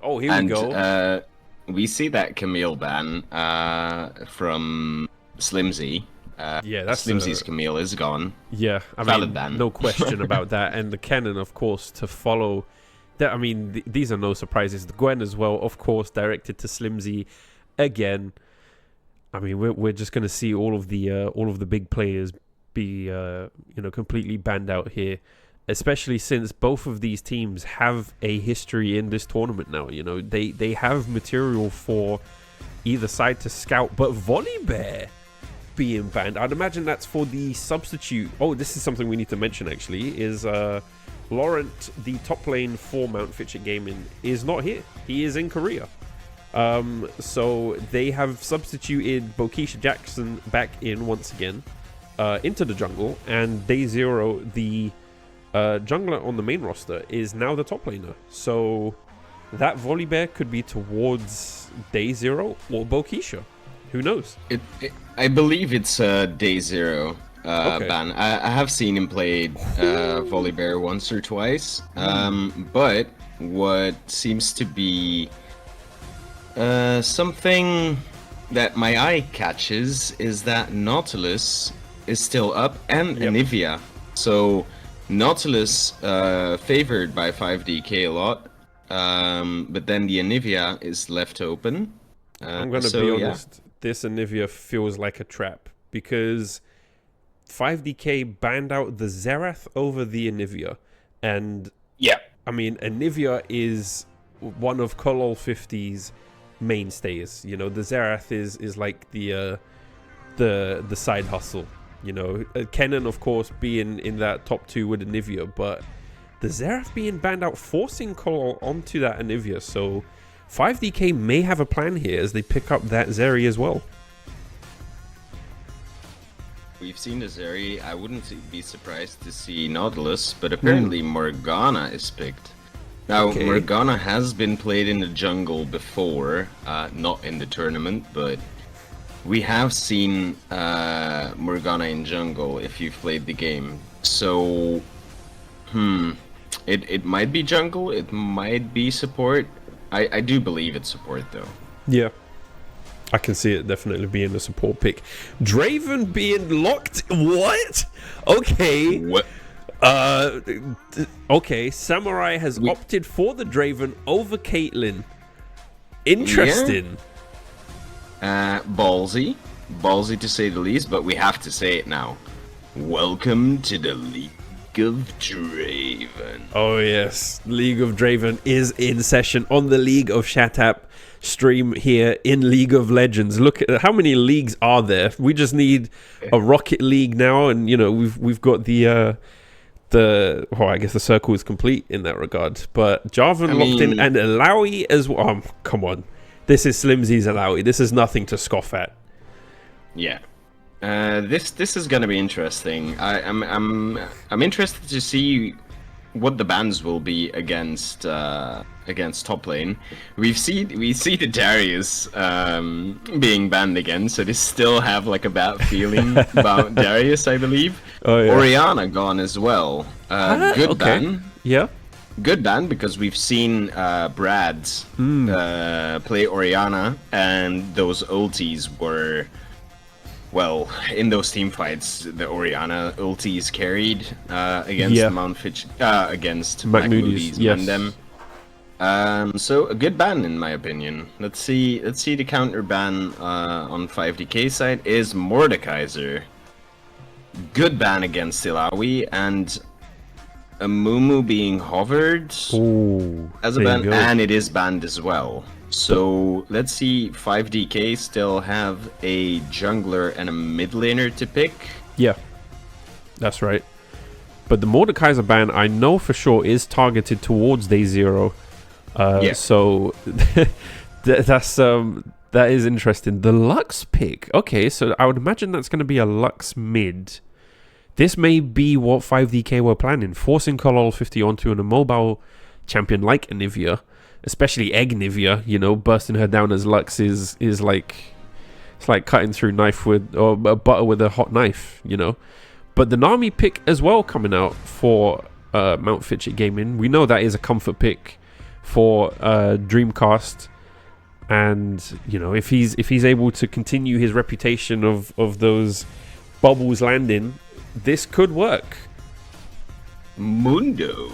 Oh, here we And go. we see that Camille ban from Slimzy. Yeah, that's Slimzy's Camille is gone. yeah. I Valid mean, ban. no question about that. And the Kennen, of course, to follow. That I mean, these are no surprises. The Gwen as well, of course, directed to Slimzy again. I mean, we're just gonna see all of the big players be completely banned out here, especially since both of these teams have a history in this tournament now. You know, they have material for either side to scout, but Volibear being banned, I'd imagine that's for the substitute. Oh, this is something we need to mention actually. Is Laurent, the top lane for Mount Fitchett Gaming, is not here. He is in Korea. So they have substituted Bokisha Jackson back in once again into the jungle, and Day Zero, the jungler on the main roster, is now the top laner. So that Volibear could be towards Day Zero or Bokisha. Who knows? I believe it's Day Zero Okay. ban. I have seen him play Volibear once or twice. But what seems to be something that my eye catches is that Nautilus is still up and Anivia. So Nautilus favored by 5DK a lot, but then the Anivia is left open. I'm going to be honest. This Anivia feels like a trap because 5DK banned out the Xerath over the Anivia. And I mean, Anivia is one of Colol 50's mainstays. You know, the Xerath is like the side hustle. You know, Kennen, of course, being in that top two with Anivia, but the Xerath being banned out, forcing Colol onto that Anivia. So 5DK may have a plan here as they pick up that Zeri as well. We've seen the Zeri. I wouldn't be surprised to see Nautilus, but apparently Morgana is picked. Now, Morgana has been played in the jungle before, not in the tournament, but we have seen Morgana in jungle if you've played the game. So, it might be jungle, it might be support. I do believe it's support, though. Yeah. I can see it definitely being a support pick. Draven being locked? What? Okay. What? Okay, Samurai has opted for the Draven over Caitlyn. Interesting. Ballsy. Ballsy to say the least, but we have to say it now. Welcome to the League of Draven. Oh yes, League of Draven is in session on the League of Shatap stream here in League of Legends. Look at how many leagues are there. We just need a Rocket League now, and you know we've got I guess the circle is complete in that regard. But Jarvan locked in and Alawi as well. Oh, come on, this is Slimzy's Alawi. This is nothing to scoff at. Yeah. This is gonna be interesting. I'm interested to see what the bans will be against top lane. We see the Darius being banned again, so they still have like a bad feeling about Darius, I believe. Oh, yeah. Orianna gone as well. Good ban. Yeah. Good ban because we've seen Brad play Orianna, and those ultis were. Well, in those team fights, the Orianna ulti is carried against Mount Fitch, against McMoody's Mandem. So a good ban in my opinion. Let's see the counter ban on 5DK side is Mordekaiser. Good ban against Ilawi, and a Mumu being hovered as a ban, and it is banned as well. So let's see, 5DK still have a jungler and a mid laner to pick. Yeah, that's right. But the Mordekaiser ban, I know for sure, is targeted towards Day Zero. So that is interesting. The Lux pick. Okay, so I would imagine that's going to be a Lux mid. This may be what 5DK were planning, forcing Colol 50 onto an immobile champion like Anivia. Especially Egg Nivea, you know, bursting her down as Lux is like, it's like cutting through butter with a hot knife, you know. But the Nami pick as well coming out for Mount Fitchett Gaming. We know that is a comfort pick for Dreamcast. And if he's able to continue his reputation of those bubbles landing, this could work. Mundo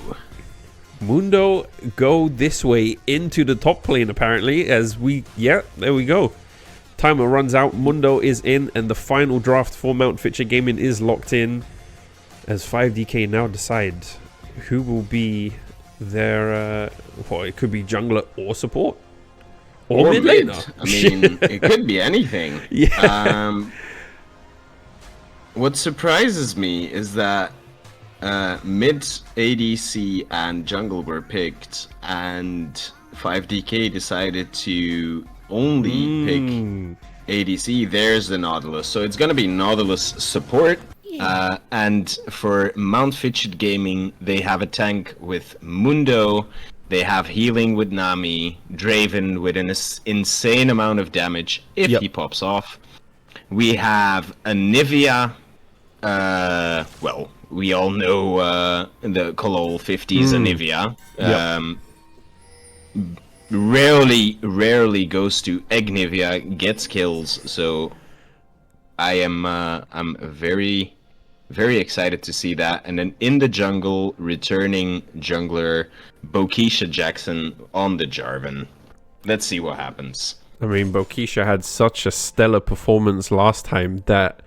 go this way into the top lane, apparently, there we go. Timer runs out, Mundo is in, and the final draft for Mount Fitcher Gaming is locked in, as 5DK now decide who will be their it could be jungler or support or mid laner. I mean, it could be anything. Yeah. What surprises me is that mid, ADC, and jungle were picked, and 5DK decided to only pick ADC. There's the Nautilus. So it's going to be Nautilus support. And for Mount Fitchet Gaming, they have a tank with Mundo. They have healing with Nami. Draven with an insane amount of damage if he pops off. We have a Nivea. We all know the Colol 50s Anivia. Rarely goes to Egnivia, gets kills, so I'm very, very excited to see that. And then in the jungle, returning jungler Bokisha Jackson on the Jarvan. Let's see what happens. I mean, Bokisha had such a stellar performance last time that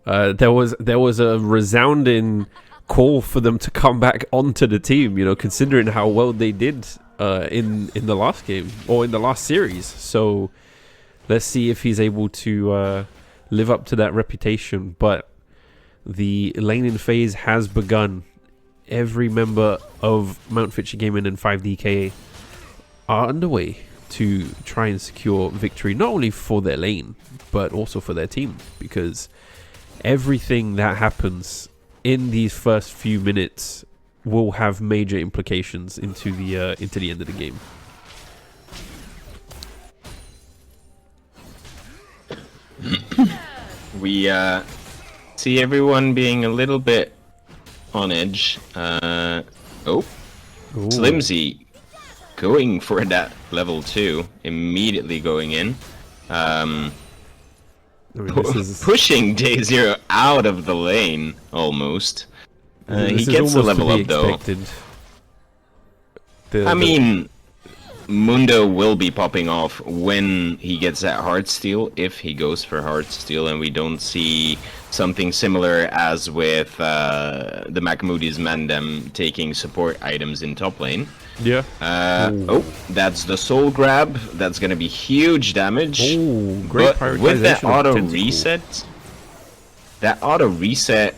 there was a resounding call for them to come back onto the team, considering how well they did in the last game or in the last series. So let's see if he's able to live up to that reputation. But the laning phase has begun. Every member of Mount Fitcher Gaming and 5DK are underway to try and secure victory, not only for their lane but also for their team, because everything that happens in these first few minutes will have major implications into the end of the game. We see everyone being a little bit on edge. Slimzy going for that level 2, immediately going in. Pushing Day Zero out of the lane, almost. He gets a level up, though. I mean, Mundo will be popping off when he gets that Heartsteel, if he goes for Heartsteel, and we don't see something similar as with the Macmoody's Mandem taking support items in top lane. Yeah. That's the soul grab. That's gonna be huge damage. Oh, great prioritization. With that auto reset,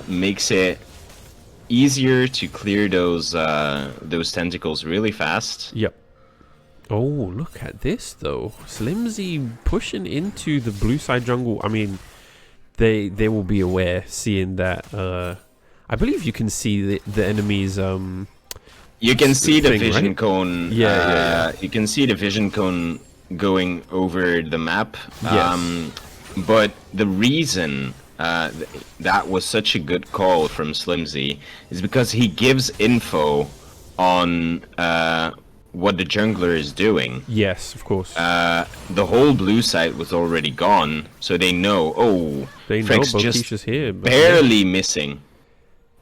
makes it easier to clear those tentacles really fast. Yep. Oh, look at this though. Slimzy pushing into the blue side jungle. I mean, they will be aware, seeing that. I believe you can see the enemies. You can see the vision right? cone. You can see the vision cone going over the map. Yes. But the reason that was such a good call from Slimzy is because he gives info on what the jungler is doing. Yes, of course. The whole blue side was already gone, so they know. Oh, they know Bokisha's here, but barely missing.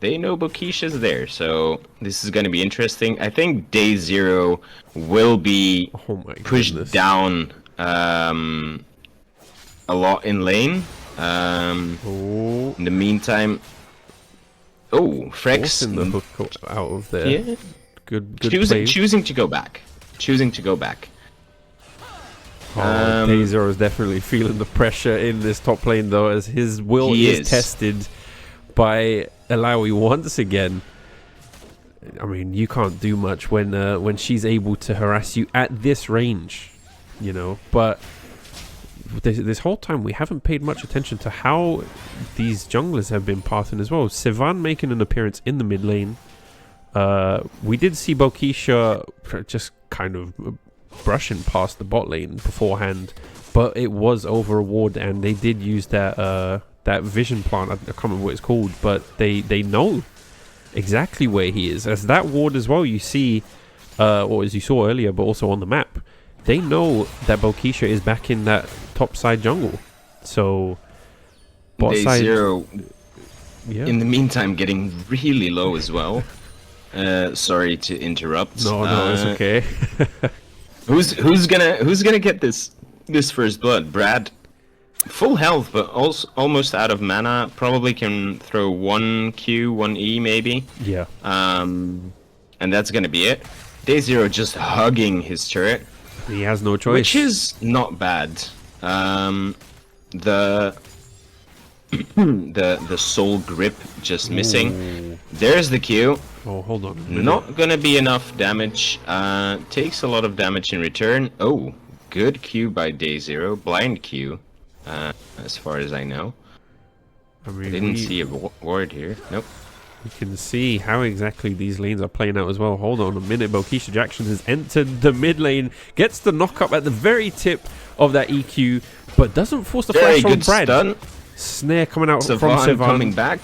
They know Bokisha's there, so this is going to be interesting. I think Day Zero will be pushed down a lot in lane. In the meantime, Frex in the hook out of there. Yeah. Good choosing to go back. Day Zero is definitely feeling the pressure in this top lane, though, as his will is tested by Alawi once again. I mean, you can't do much when she's able to harass you at this range, But this whole time we haven't paid much attention to how these junglers have been pathing as well. Sivan making an appearance in the mid lane. We did see Bokisha just kind of brushing past the bot lane beforehand, but it was over a ward, and they did use that vision plant. I can't remember what it's called, but they know exactly where he is. As that ward as well, you see or as you saw earlier, but also on the map, they know that Bokisha is back in that top side jungle. So, bot Day side, zero, yeah. in the meantime, getting really low as well. Sorry to interrupt. No, it's okay. Who's gonna get this first blood? Brad, full health, but also almost out of mana. Probably can throw 1 Q, 1 E maybe. Yeah. And that's gonna be it. Day zero just hugging his turret, He has no choice. which is not bad. The the soul grip just missing. Ooh. There's the Q. Oh, hold on a minute. Not gonna be enough damage. Takes a lot of damage in return. Oh, good Q by Day Zero. Blind Q, as far as I know. I mean, Didn't see a ward here. Nope. You can see how exactly these lanes are playing out as well. Hold on a minute. Bokisha Jackson has entered the mid lane, gets the knock up at the very tip of that EQ, but doesn't force the Very flash on good Brad. stun. Snare coming out from Sivan Sivan, coming back.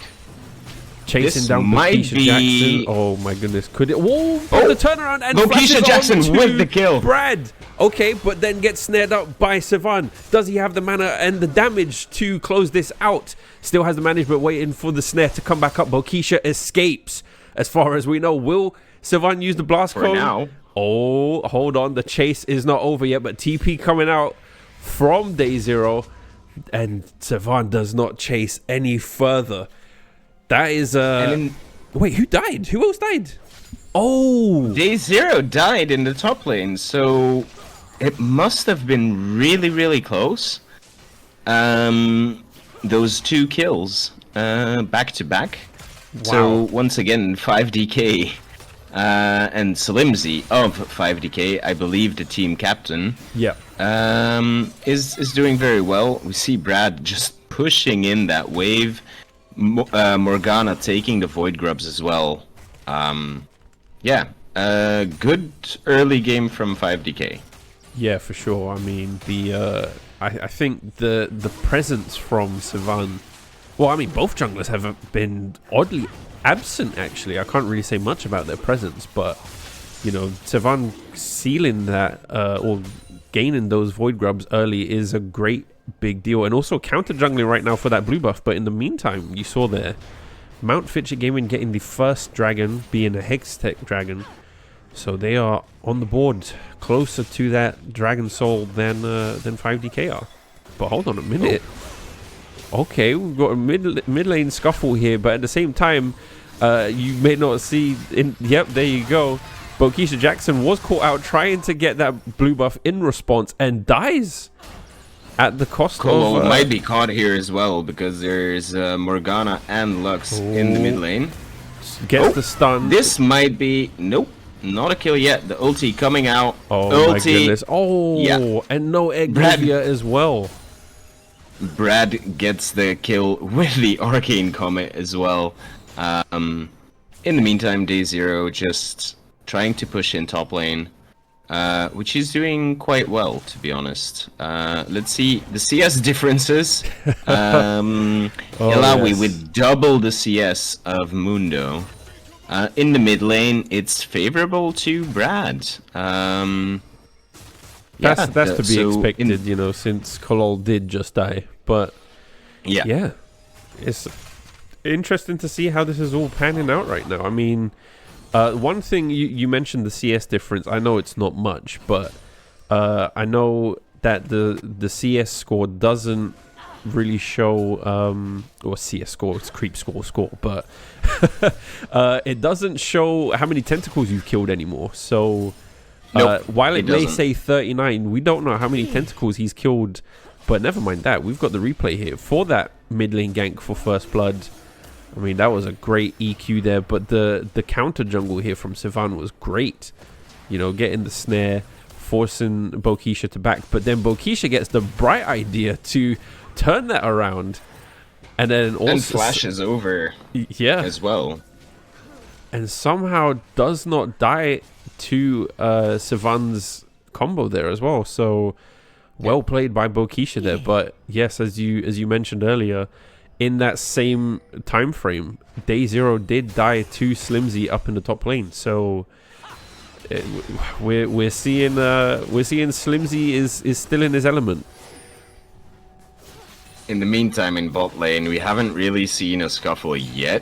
chasing This down might Bokisha be- Jackson. Oh my goodness, could it? Whoa! Oh, The turnaround and Bokisha flashes Jackson on with to the kill. Brad. Okay, but then gets snared up by Sivan. Does he have the mana and the damage to close this out? Still has the management waiting for the snare to come back up. Bokisha escapes. As far as we know, will Sivan use the blast For cone? now. Oh, hold on. The chase is not over yet, but TP coming out from Day Zero, and Sivan does not chase any further. That is wait, who died? Who else died? Oh, Day Zero died in the top lane, so it must have been really, really close. Those 2 kills back to back. So once again, 5DK and Slimzy of 5DK, I believe the team captain, yeah. is doing very well. We see Brad just pushing in that wave. Morgana taking the Void Grubs as well. Yeah, good early game from 5DK. Yeah, for sure. I mean, I think the presence from Sivan. Well, I mean, both junglers have been oddly absent. Actually, I can't really say much about their presence, but you know, Sivan sealing that or gaining those Void Grubs early is a great big deal, and also counter jungling right now for that blue buff. But in the meantime, you saw there Mount Fitchett Gaming getting the first dragon, being a Hextech dragon. So they are on the board, closer to that Dragon Soul than 5DK are. But hold on a minute. Okay, we've got a mid lane scuffle here, but at the same time, you may not see. Yep, there you go. Bokisha Jackson was caught out trying to get that blue buff in response and dies at the cost Colo of. might be caught here as well because there's Morgana and Lux in the mid lane. Gets the stun. This might be nope. Not a kill yet. The ulti coming out. Oh ulti. my goodness. Oh, yeah. And no Eggovia as well. Brad gets the kill with the Arcane Comet as well. In the meantime, Day Zero just trying to push in top lane, which he's doing quite well, to be honest. Let's see the CS differences. Ilawi with double the CS of Mundo. In the mid lane, it's favorable to Brad. That's to be expected, you know, since Kolol did just die. But yeah, it's interesting to see how this is all panning out right now. I mean, one thing you mentioned the CS difference. I know it's not much, but I know that the CS score doesn't really show or CS score, it's creep score, but it doesn't show how many tentacles you've killed anymore. So while it may say 39, we don't know how many tentacles he's killed. But never mind that, we've got the replay here for that mid lane gank for first blood. I mean, that was a great EQ there, but the counter jungle here from Sivan was great. You know, getting the snare, forcing Bokisha to back, but then Bokisha gets the bright idea to turn that around, and then also flashes over as well, and somehow does not die to Sivan's combo there as well. So well played by Bokisha there. But yes, as you mentioned earlier, in that same time frame, Day Zero did die to Slimzy up in the top lane. So we're seeing Slimzy is still in his element. In the meantime, in bot lane, we haven't really seen a scuffle yet.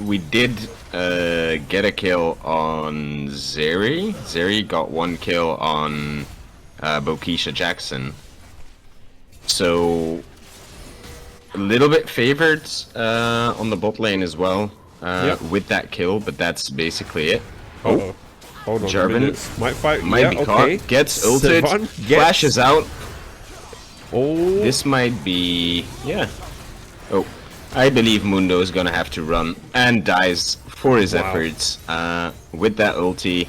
We did get a kill on Zeri. Zeri got 1 kill on Bokisha Jackson. So a little bit favored on the bot lane as well with that kill, but that's basically it. Oh, hold on. Jarvan might be caught. Gets ulted. Flashes out. Oh, this might be Oh, I believe Mundo is gonna have to run and dies for his efforts with that ulti.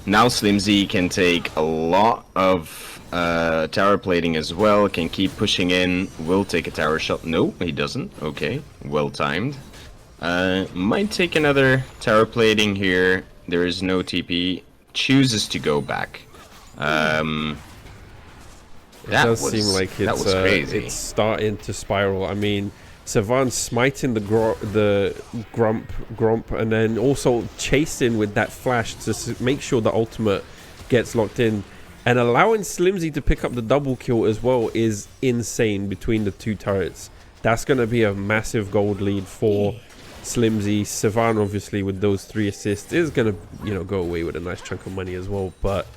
Now Slimzy can take a lot of tower plating as well. Can keep pushing in. Will take a tower shot. No, he doesn't. Okay, well timed. Might take another tower plating here. There is no TP. Chooses to go back. It does seem like it's starting to spiral. I mean, Savan smiting the Grump, and then also chasing with that flash to make sure the ultimate gets locked in, and allowing Slimzy to pick up the double kill as well is insane between the 2 turrets. That's going to be a massive gold lead for Slimzy. Savan, obviously, with those 3 assists, is going to go away with a nice chunk of money as well, but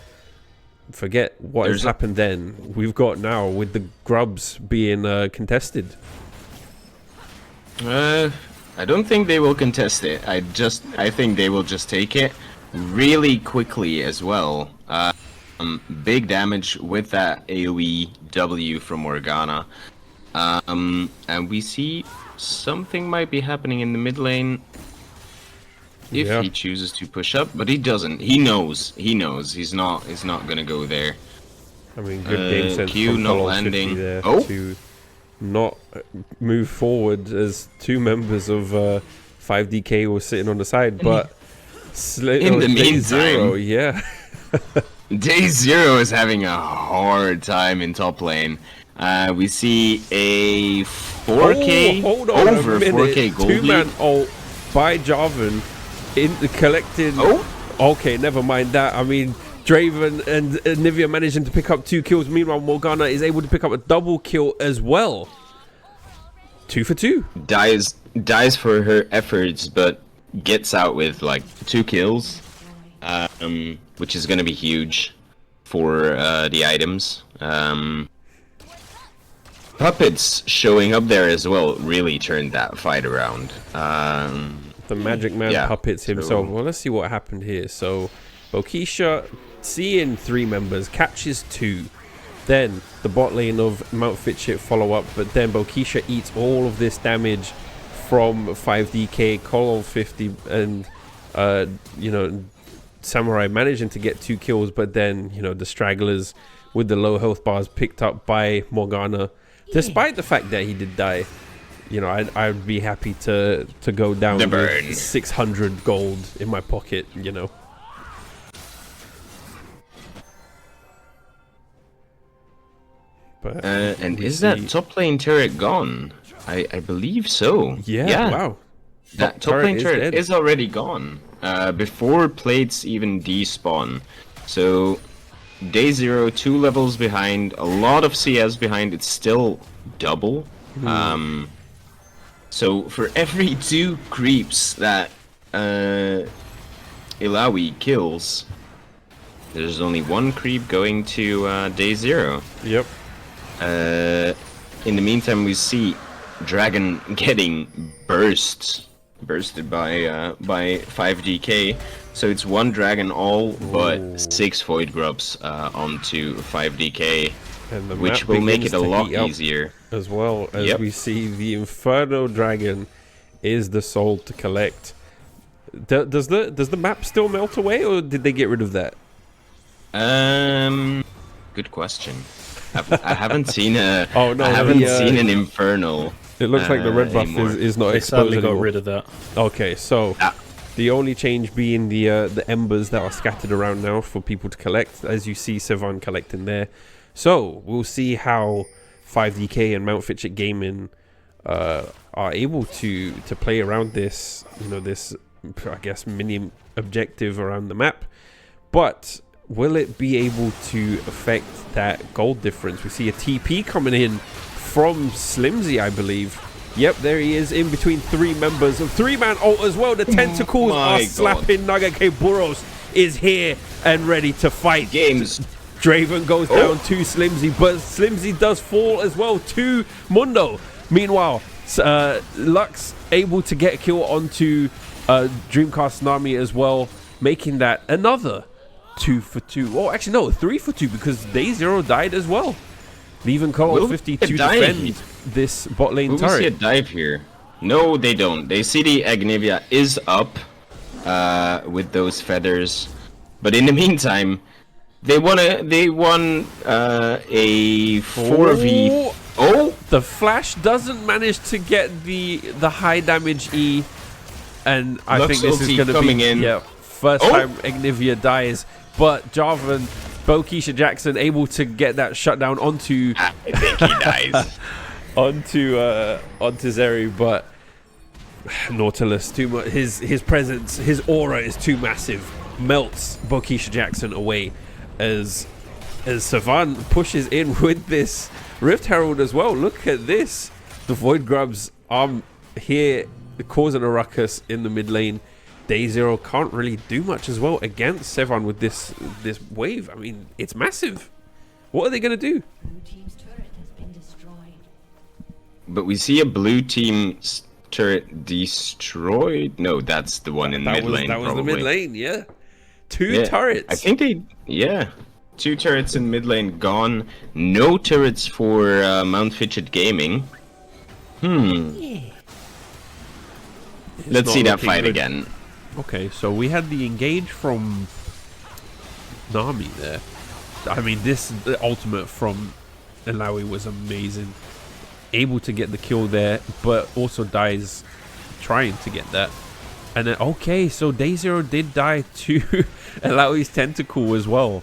forget what has happened then. We've got now with the grubs being contested. I don't think they will contest it. I think they will just take it really quickly as well. Big damage with that AoE W from Morgana. And we see something might be happening in the mid lane. If he chooses to push up, but he doesn't. He knows. He's not gonna go there. I mean, good game sense Q from not Colo landing. There to not move forward as 2 members of 5DK were sitting on the side. But in the meantime, Day Zero is having a hard time in top lane. We see a 4K over 4K gold lead. 2-man ult by Jarvan. Collecting. Okay, never mind that. I mean, Draven and Nivea managing to pick up 2 kills. Meanwhile, Morgana is able to pick up a double kill as well. 2 for 2. Dies for her efforts, but gets out with like 2 kills, which is going to be huge for the items. Puppets showing up there as well really turned that fight around. The Magic Man Puppets himself. Well, let's see what happened here. So, Bokisha, seeing 3 members, catches 2. Then, the bot lane of Mount Fitchit follow up, but then Bokisha eats all of this damage from 5DK, Colo 50, and, Samurai managing to get 2 kills, but then, the stragglers with the low health bars picked up by Morgana. Despite the fact that he did die. I'd be happy to go down with 600 gold in my pocket, But and is that top lane turret gone? I believe so. Yeah. Wow. That top lane turret is already gone. Before plates even despawn. So Day Zero 2 levels behind, a lot of CS behind. It's still double. So for every 2 creeps that Ilawi kills, there's only 1 creep going to Day Zero. Yep. In the meantime, we see Dragon getting bursted by 5DK. So it's 1 Dragon all, but 6 Void Grubs onto 5DK. Which will make it a lot easier. As well as we see the Inferno Dragon is the soul to collect. Does the map still melt away, or did they get rid of that? Good question. I haven't seen a. I haven't seen an Infernal. It looks like the red buff is not exposed They sadly anymore. got rid of that. Okay, so the only change being the embers that are scattered around now for people to collect, as you see Savan collecting there. So we'll see how 5DK and Mount Fitchit Gaming are able to play around this, this I guess mini objective around the map. But will it be able to affect that gold difference? We see a TP coming in from Slimzy, I believe. Yep, there he is in between 3 members of 3-man ult as well. The tentacles are slapping. Nagake Burros is here and ready to fight. Games. Draven goes down to Slimzy, but Slimzy does fall as well to Mundo. Meanwhile, Lux able to get a kill onto Dreamcast Nami as well, making that another 2 for 2. Oh, actually, no, 3 for 2 because Day0 died as well. Leaving Call 50 to defend this bot lane turret. We see a dive here. No, they don't. They see the Agnivia is up with those feathers, but in the meantime, they won a 4v. Oh, the flash doesn't manage to get the high damage E, and I Lux think this is going to be in. First time Agnivia dies, but Jarvan. Keisha Jackson able to get that shutdown onto I think he dies. onto Zeri, but Nautilus too much. His presence, his aura is too massive. Melts Keisha Jackson away as Savan pushes in with this Rift Herald as well. Look at this. The Void Grubs are here causing a ruckus in the mid lane. Day0 can't really do much as well against Sevan with this wave. I mean, it's massive. What are they going to do? Blue team's turret has been destroyed. But we see a blue team's turret destroyed. No, that's the one in mid lane. That was probably. the mid lane, yeah. 2 turrets. I think 2 turrets in mid lane gone. No turrets for Mount Fitchett Gaming. Let's see that fight again. Okay, so we had the engage from Nami there. I mean, the ultimate from Ilaoi was amazing. Able to get the kill there, but also dies trying to get that. And then, okay, so Day0 did die to Ilaoi's tentacle as well.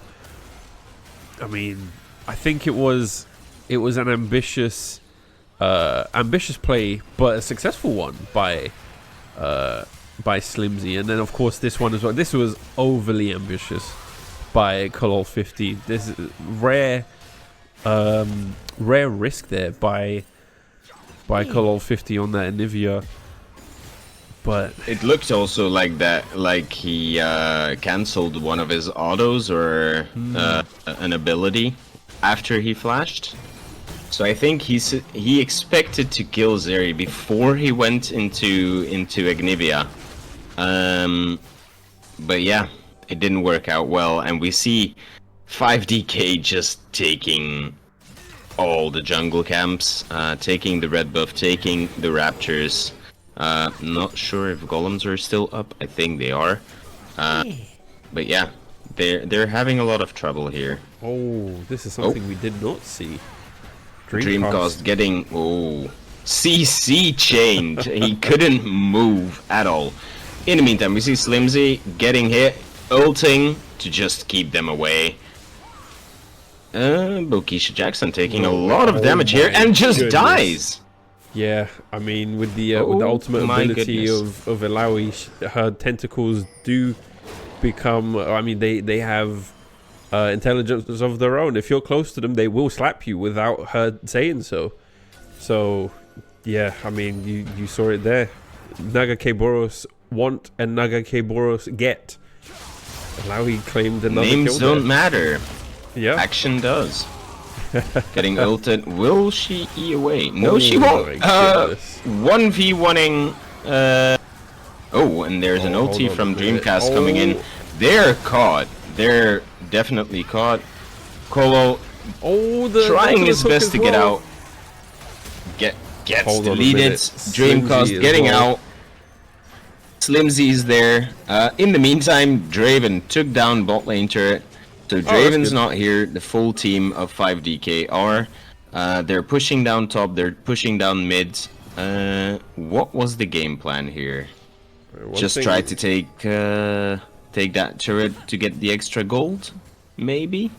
I mean, I think it was an ambitious play, but a successful one by Slimzy. And then of course this one as well. This was overly ambitious by Kolol 50. This is rare risk there by Kolol 50 on that Anivia. But it looked also like that, like he cancelled one of his autos or an ability after he flashed. So I think he expected to kill Zeri before he went into Agnivia. But yeah, it didn't work out well, and we see 5DK just taking all the jungle camps, taking the red buff, taking the raptors. Not sure if golems are still up. I think they are. But yeah, they're having a lot of trouble here. oh, this is something we did not see. Dreamcast getting CC chained. He couldn't move at all. In the meantime, we see Slimzy getting hit, ulting to just keep them away. Keisha Jackson taking a lot of damage here and just dies. Yeah, I mean, with the ultimate ability of Ilaoi, her tentacles do become. I mean, they have intelligence of their own. If you're close to them, they will slap you without her saying so. So, yeah, I mean, you saw it there. Nagake Boros want and Nagake Boros get. Ilaoi claimed another Names kill don't matter. Yeah, Action does. Getting ulted. Will she E away? No, she won't. 1v1ing. Oh, and there's an ulti from Dreamcast coming in. They're caught. They're definitely caught. Kolo trying his best to get out. Gets deleted. Dreamcast getting out. Slimzy's there. In the meantime, Draven took down bot lane turret. So Draven's not here. The full team of 5DK are. They're pushing down top. They're pushing down mid. What was the game plan here? Just try to take that turret to get the extra gold? Maybe?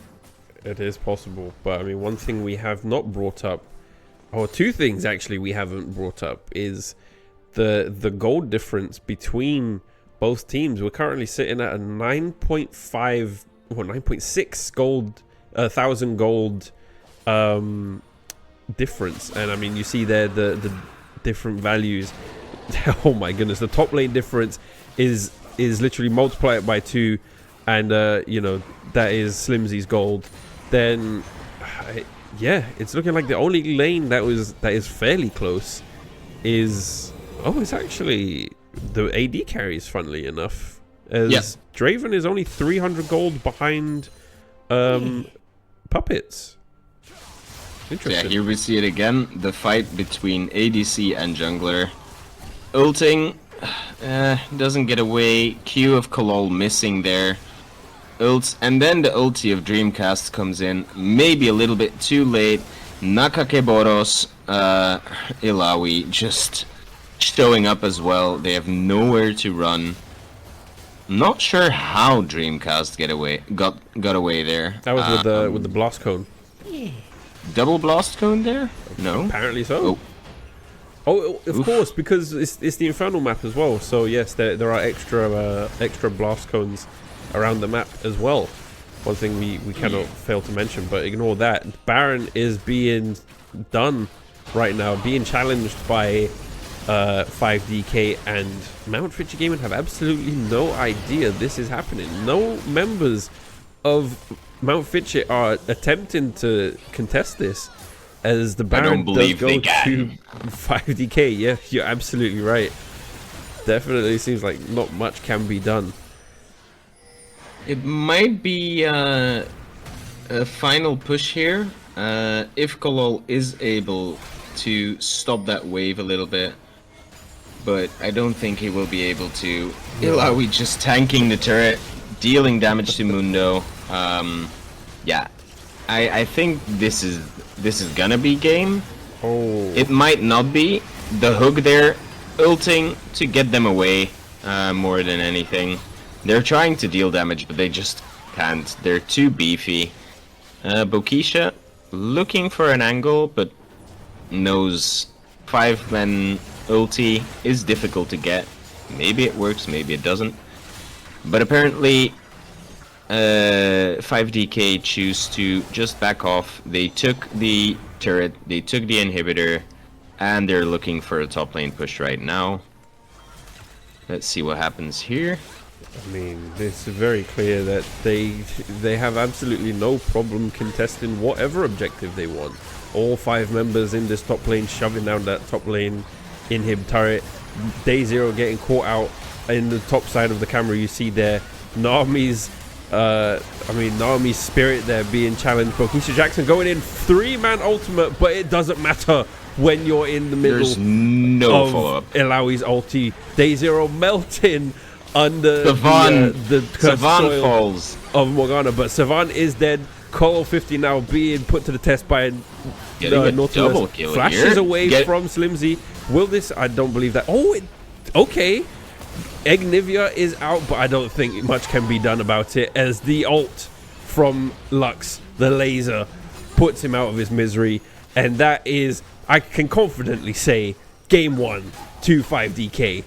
It is possible, but I mean, one thing we have not brought up, or 2 things actually we haven't brought up, is the gold difference between both teams. We're currently sitting at a 9.5 or 9.6 gold, 1,000 gold difference. And I mean, you see there the different values. Oh my goodness, the top lane difference is literally multiply it by 2, and you know, that is Slimsy's gold. Then yeah, it's looking like the only lane that is fairly close is it's actually the AD carries, funnily enough, as Draven is only 300 gold behind Puppets. Interesting. Yeah, here we see it again, the fight between ADC and jungler. Ulting doesn't get away. Q of Kolol missing there. Ults, and then the ulti of Dreamcast comes in, maybe a little bit too late. Nakakeboros, Ilawi just showing up as well. They have nowhere to run. Not sure how Dreamcast got away there. That was with the blast cone. Double blast cone there? No. Apparently so. Oh, of course, because it's the Infernal map as well. So yes, there are extra blast cones around the map as well. One thing we cannot fail to mention, but ignore that. Baron is being done right now, being challenged by 5DK, and Mount Fitchy Gaming have absolutely no idea this is happening. No members of Mount Fitchy are attempting to contest this, as the Baron does go to 5DK. Yeah, you're absolutely right. Definitely seems like not much can be done. It might be a final push here, if Kolol is able to stop that wave a little bit, but I don't think he will be able to. Ilawi just tanking the turret, dealing damage to Mundo. Yeah, I think this is gonna be game. It might not be. The hook there, ulting to get them away more than anything. They're trying to deal damage, but they just can't. They're too beefy. Bokisha looking for an angle, but knows 5-man ulti is difficult to get. Maybe it works, maybe it doesn't. But apparently 5DK choose to just back off. They took the turret, they took the inhibitor, and they're looking for a top lane push right now. Let's see what happens here. I mean, it's very clear that they have absolutely no problem contesting whatever objective they want. All 5 members in this top lane shoving down that top lane inhib turret. Day Zero getting caught out in the top side of the camera. You see there Nami's Nami's spirit there being challenged. Bokisha Jackson going in 3-man ultimate, but it doesn't matter when you're in the middle. There's no follow-up. Ilawi's ulti. Day Zero melting under Savan falls of Morgana, but Savan is dead. Colo 50 now being put to the test by Nautilus. Flashes away from Slimzy. Will this? I don't believe that. Okay. Egnivia is out, but I don't think much can be done about it, as the ult from Lux, the laser, puts him out of his misery, and that is, I can confidently say, game 1 to 5DK.